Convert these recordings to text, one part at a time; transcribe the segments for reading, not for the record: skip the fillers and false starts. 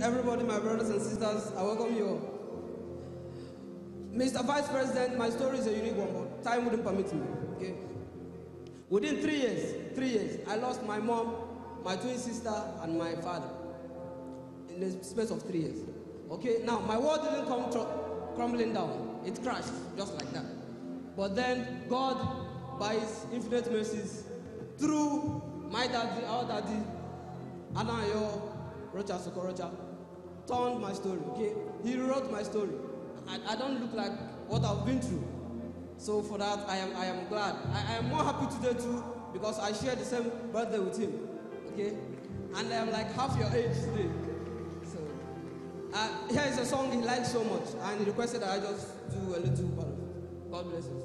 everybody, my brothers and sisters, I welcome you all. Mr. Vice President, my story is a unique one, but time wouldn't permit me, okay? Within 3 years, I lost my mom, my twin sister, and my father in the space of 3 years. Okay, now my world didn't come crumbling down. It crashed, just like that. But then God, by His infinite mercies, through my daddy, our daddy, Anayo, Rochas, Okorocha, turned my story, okay? He rewrote my story. I don't look like what I've been through. So for that, I am glad. I am more happy today too, because I share the same birthday with him, okay? And I am like half your age today. So here is a song he likes so much, and he requested that I just do a little part of it. God bless us.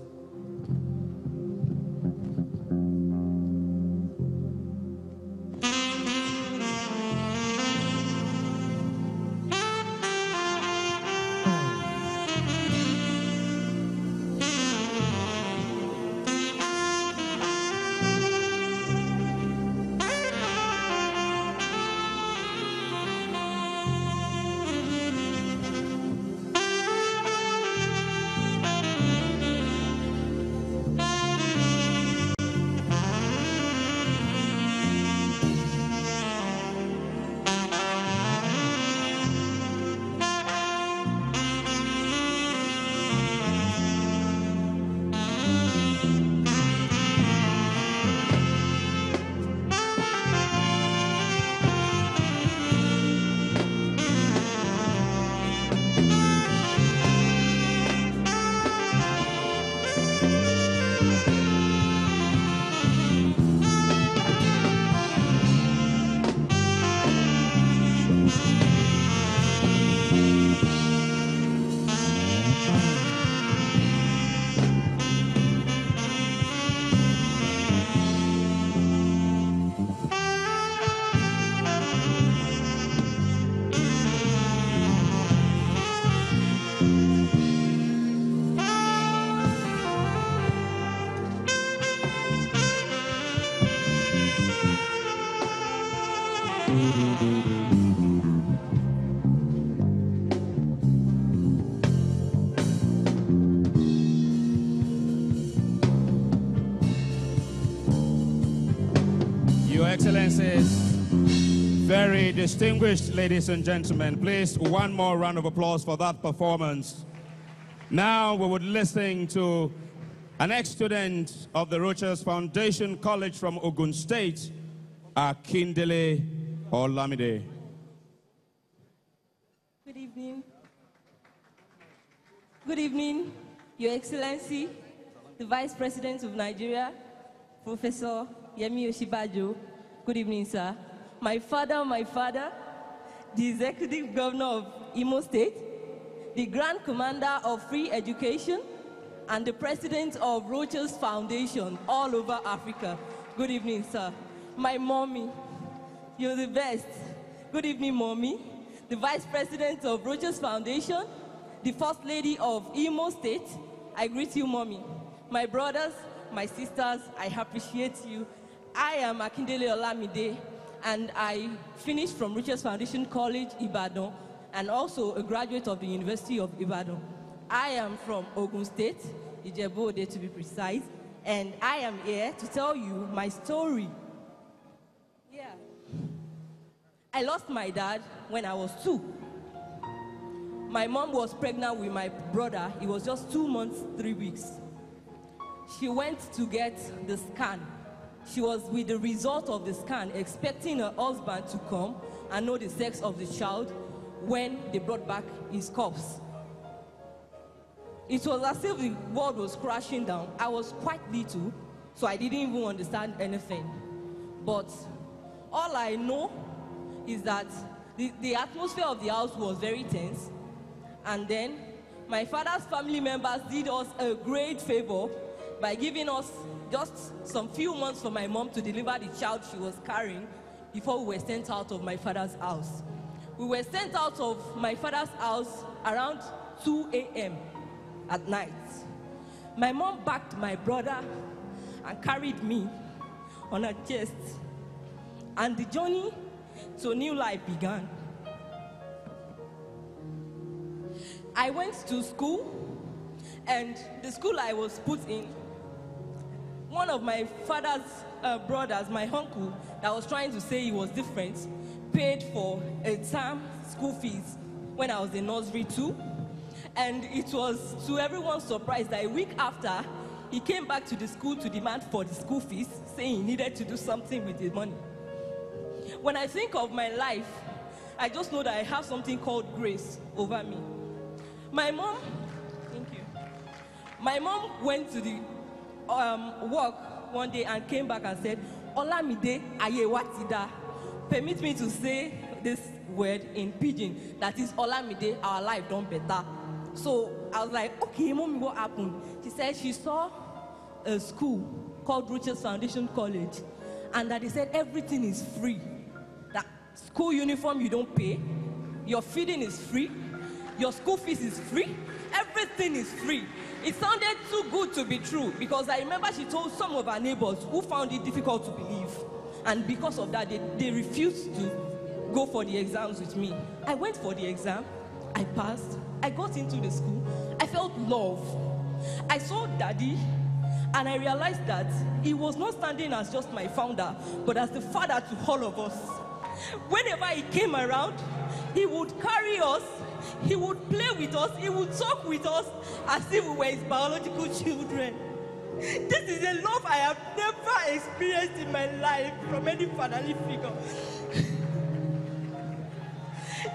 Excellencies, very distinguished ladies and gentlemen, please one more round of applause for that performance. Now we would listen to an ex-student of the Rochas Foundation College from Ogun State, Akindele Olamide. Good evening. Good evening, Your Excellency, the Vice President of Nigeria, Professor Yemi Osinbajo. Good evening, sir. My father, the Executive Governor of Imo State, the Grand Commander of Free Education, and the President of Rochas Foundation all over Africa. Good evening, sir. My mommy, you're the best. Good evening, mommy. The Vice President of Rochas Foundation, the First Lady of Imo State, I greet you, mommy. My brothers, my sisters, I appreciate you. I am Akindele Olamide, and I finished from Rochas Foundation College, Ibadan, and also a graduate of the University of Ibadan. I am from Ogun State, Ijebu-Ode to be precise, and I am here to tell you my story. Yeah. I lost my dad when I was 2. My mom was pregnant with my brother. It was just 2 months, 3 weeks. She went to get the scan. She was with the result of the scan, expecting her husband to come and know the sex of the child when they brought back his corpse. It was as if the world was crashing down. I was quite little, so I didn't even understand anything. But all I know is that the atmosphere of the house was very tense. And then my father's family members did us a great favor by giving us just some few months for my mom to deliver the child she was carrying before we were sent out of my father's house. We were sent out of my father's house around 2 a.m. at night. My mom backed my brother and carried me on her chest. And the journey to new life began. I went to school, and the school I was put in, one of my father's brothers, my uncle, that was trying to say he was different, paid for a term school fees when I was in nursery too. And it was to everyone's surprise that a week after, he came back to the school to demand for the school fees, saying he needed to do something with the money. When I think of my life, I just know that I have something called grace over me. My mom, thank you. My mom went to the work one day and came back and said, Olamide ayewatida. Permit me to say this word in pidgin, that is Olamide, our life done better. So I was like, okay, mommy, what happened? She said she saw a school called Rochas Foundation College, and that they said everything is free. That school uniform you don't pay, your feeding is free, your school fees is free, everything is free. It sounded too good to be true, because I remember she told some of our neighbors who found it difficult to believe, and because of that they refused to go for the exams with me. I went for the exam, I passed, I got into the school, I felt love. I saw Daddy, and I realized that he was not standing as just my founder, but as the father to all of us. Whenever he came around, he would carry us, he would play with us, he would talk with us as if we were his biological children. This is a love I have never experienced in my life from any fatherly figure.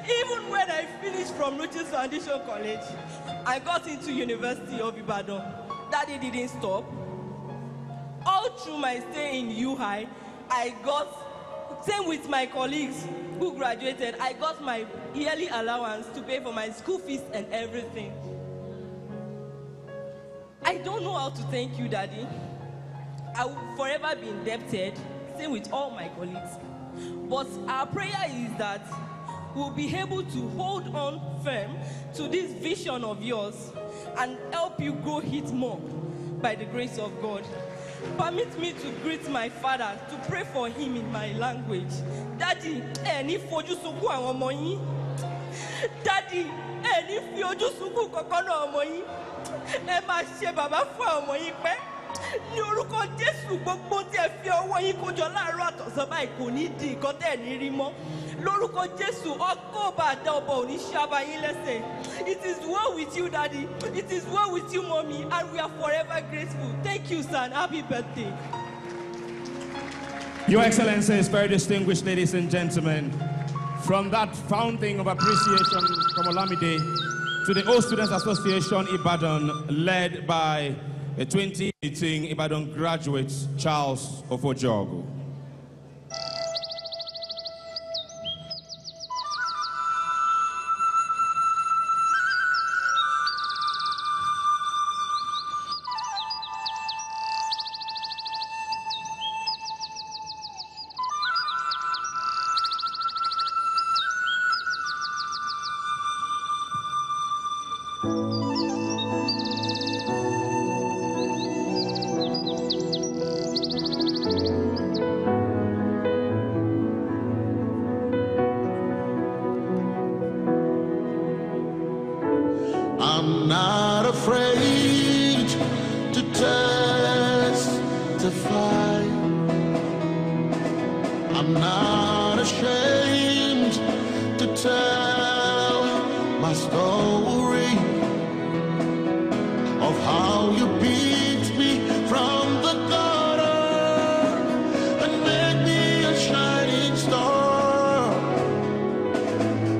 Even when I finished from Rochas Foundation College, I got into University of Ibadan. Daddy didn't stop. All through my stay in UI, I got, same with my colleagues who graduated, I got my yearly allowance to pay for my school fees and everything. I don't know how to thank you, Daddy. I will forever be indebted, same with all my colleagues. But our prayer is that we'll be able to hold on firm to this vision of yours and help you grow it more by the grace of God. Permit me to greet my father, to pray for him in my language. Daddy, any fojú sunkún àwọn ọmọ yín. Daddy, any fojú sunkún kankan náà ọmọ yín. Ẹ máa ṣe bàbá fún àwọn ọmọ yín pẹ́. Ní orúkọ Jésù, gbogbo tí ẹ fi ọwọ́ yín kó jọ láàárọ̀ àtọ̀sán báyìí kò ní di nǹkan tẹ́ ẹ̀ ní rí mọ́. Lórúkọ Jésù, ọkọ̀ ọba àdá ọba ò ní ṣe abayín lẹ́sẹ̀. It is well with you, Daddy. It is well with you, Mommy, and we are forever grateful. Thank you, son. Happy birthday. Your Excellencies, very distinguished ladies and gentlemen, from that fountain of appreciation from Olamide to the Old Students Association Ibadan, led by the 2018 Ibadan graduate Charles Ofojogo. I'm not afraid to testify. I'm not ashamed to tell my story of how you picked me from the gutter and made me a shining star.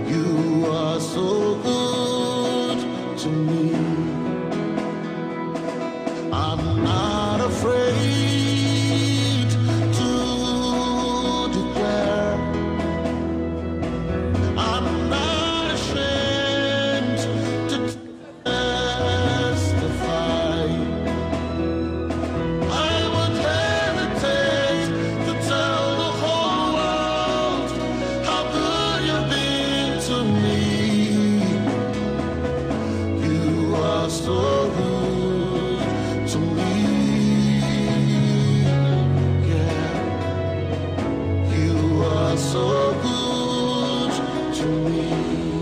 You are so good to me. I'm not afraid to declare. I'm not ashamed to testify. I would hesitate to tell the whole world how good you've been to me. You are so good to me, yeah. You are so good to me.